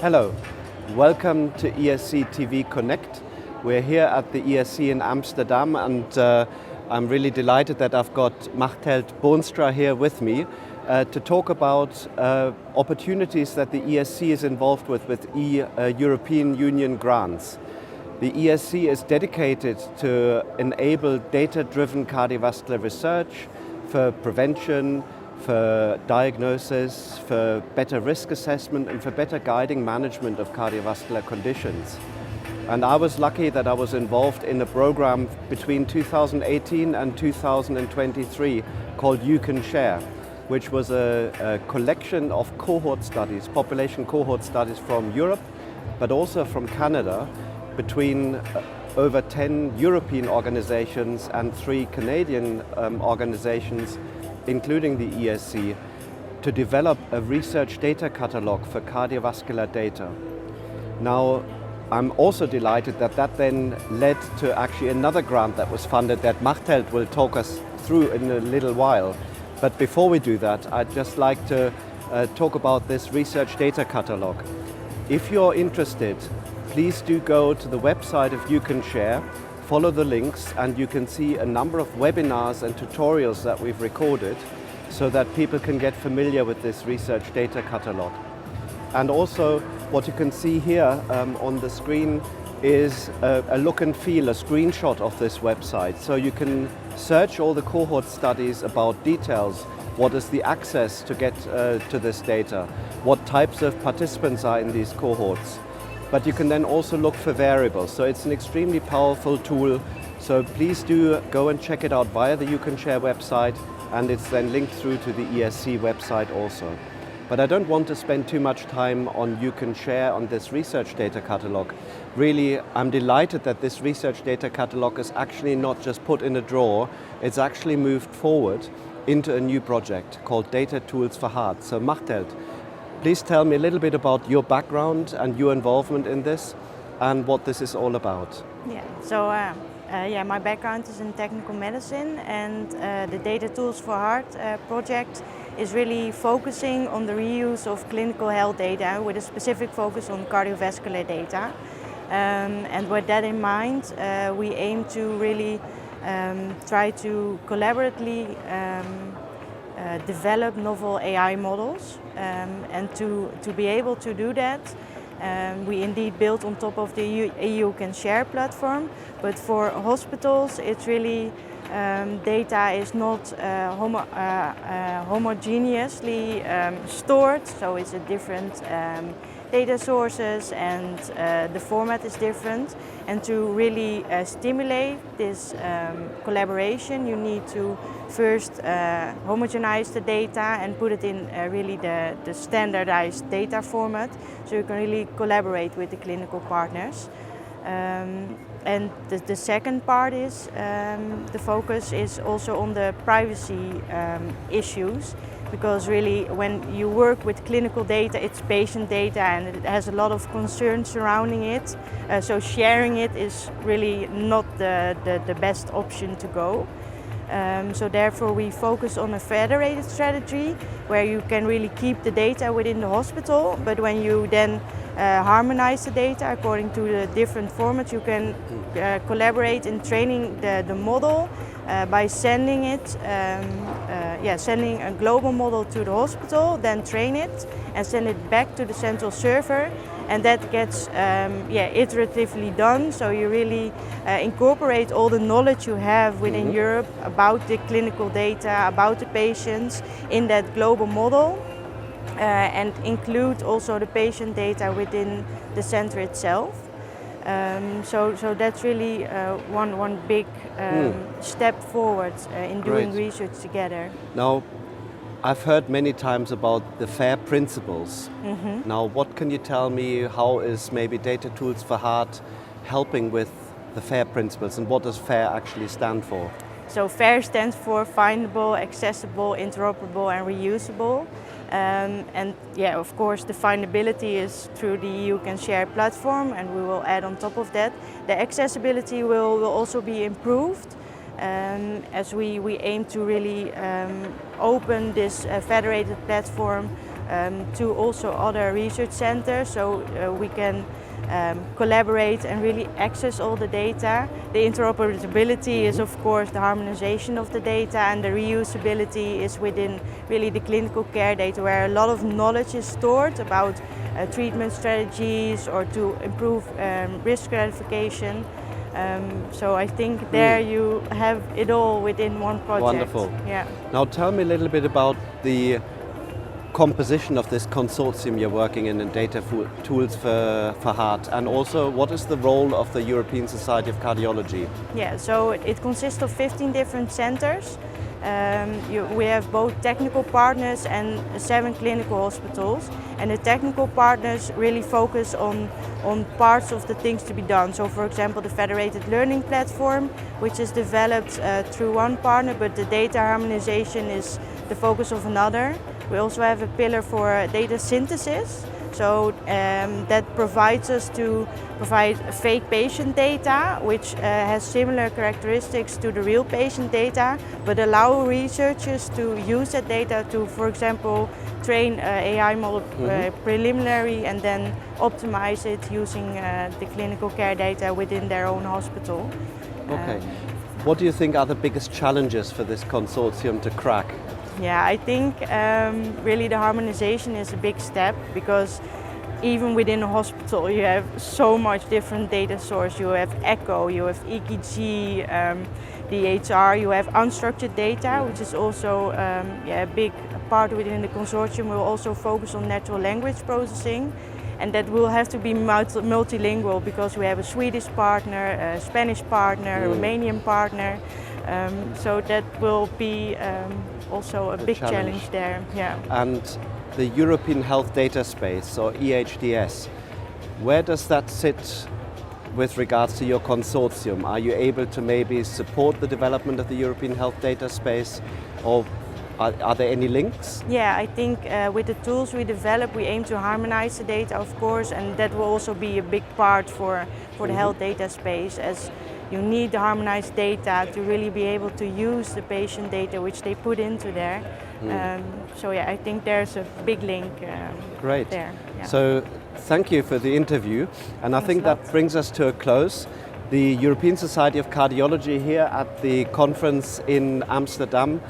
Hello, welcome to ESC TV Connect. We're here at the ESC in Amsterdam, and I'm really delighted that I've got Machteld Boonstra here with me to talk about opportunities that the ESC is involved with European Union grants. The ESC is dedicated to enable data-driven cardiovascular research for prevention, for diagnosis, for better risk assessment, and for better guiding management of cardiovascular conditions. And I was lucky that I was involved in a program between 2018 and 2023 called You Can Share, which was a collection of cohort studies, population cohort studies from Europe, but also from Canada, between over 10 European organizations and 3 Canadian organizations, including the ESC, to develop a research data catalog for cardiovascular data. Now, I'm also delighted that that then led to actually another grant that was funded that Machteld will talk us through in a little while. But before we do that, I'd just like to talk about this research data catalog. If you're interested, please do go to the website of You Can Share, follow the links, and you can see a number of webinars and tutorials that we've recorded so that people can get familiar with this research data catalog. And also what you can see here on the screen is a look and feel, a screenshot of this website. So you can search all the cohort studies about details. What is the access to get to this data? What types of participants are in these cohorts? But you can then also look for variables. So it's an extremely powerful tool. So please do go and check it out via the You Can Share website, and it's then linked through to the ESC website also. But I don't want to spend too much time on You Can Share on this research data catalog. Really, I'm delighted that this research data catalog is actually not just put in a drawer, it's actually moved forward into a new project called DataTools4Heart. So Machteld, please tell me a little bit about your background and your involvement in this and what this is all about. Yeah, so my background is in technical medicine, and the DataTools4Heart project is really focusing on the reuse of clinical health data with a specific focus on cardiovascular data. And with that in mind, we aim to really try to collaboratively develop novel AI models, and to be able to do that, we indeed built on top of the EU Can Share platform, but for hospitals it's really data is not homogeneously stored, so it's a different data sources, and the format is different. And to really stimulate this collaboration, you need to first homogenize the data and put it in really the standardized data format, so you can really collaborate with the clinical partners. And the second part is the focus is also on the privacy issues, because really when you work with clinical data, it's patient data and it has a lot of concerns surrounding it. So sharing it is really not the best option to go. So therefore we focus on a federated strategy where you can really keep the data within the hospital, but when you then harmonize the data according to the different formats, you can collaborate in training the model by sending it, sending a global model to the hospital, then train it and send it back to the central server, and that gets iteratively done. So you really incorporate all the knowledge you have within Europe about the clinical data, about the patients in that global model. And include also the patient data within the center itself. So that's really one big step forward in doing research together. Now, I've heard many times about the FAIR principles. Now, what can you tell me, how is maybe DataTools4Heart helping with the FAIR principles, and what does FAIR actually stand for? So FAIR stands for findable, accessible, interoperable and reusable. And yeah, of course the findability is through the EU Can Share platform, and we will add on top of that. The accessibility will also be improved, as we aim to really open this federated platform to also other research centers, so we can collaborate and really access all the data. The interoperability is of course the harmonization of the data, and the reusability is within really the clinical care data, where a lot of knowledge is stored about treatment strategies or to improve risk stratification. So I think there you have it all within one project. Wonderful. Yeah. Now tell me a little bit about the composition of this consortium you're working in DataTools4Heart, and also what is the role of the European Society of Cardiology? Yeah, so it consists of 15 different centers. We have both technical partners and 7 clinical hospitals, and the technical partners really focus on parts of the things to be done. So for example, the federated learning platform, which is developed through one partner, but the data harmonization is the focus of another. We also have a pillar for data synthesis, so that provides us to provide fake patient data, which has similar characteristics to the real patient data, but allow researchers to use that data to, for example, train AI model preliminary and then optimize it using the clinical care data within their own hospital. Okay. What do you think are the biggest challenges for this consortium to crack? Yeah, I think really the harmonization is a big step, because even within a hospital you have so much different data source. You have echo, you have EKG, DHR, you have unstructured data, which is also a big part within the consortium. We'll also focus on natural language processing, and that will have to be multilingual, because we have a Swedish partner, a Spanish partner, a Romanian partner. So that will be also a big challenge there. Yeah. And the European Health Data Space, or EHDS, where does that sit with regards to your consortium? Are you able to maybe support the development of the European Health Data Space, or are there any links? Yeah, I think with the tools we develop, we aim to harmonize the data, of course, and that will also be a big part for the health data space, as you need the harmonized data to really be able to use the patient data which they put into there. So yeah, I think there's a big link Great. there. Yeah. So thank you for the interview, and I think that brings us to a close. The European Society of Cardiology here at the conference in Amsterdam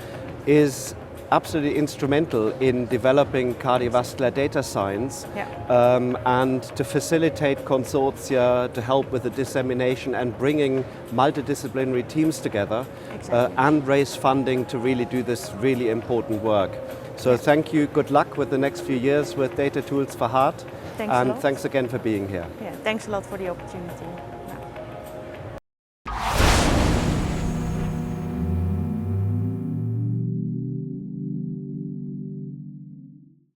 is absolutely instrumental in developing cardiovascular data science, and to facilitate consortia, to help with the dissemination and bringing multidisciplinary teams together, and raise funding to really do this really important work. So thank you, good luck with the next few years with DataTools4Heart, and thanks again for being here. Yeah, thanks a lot for the opportunity.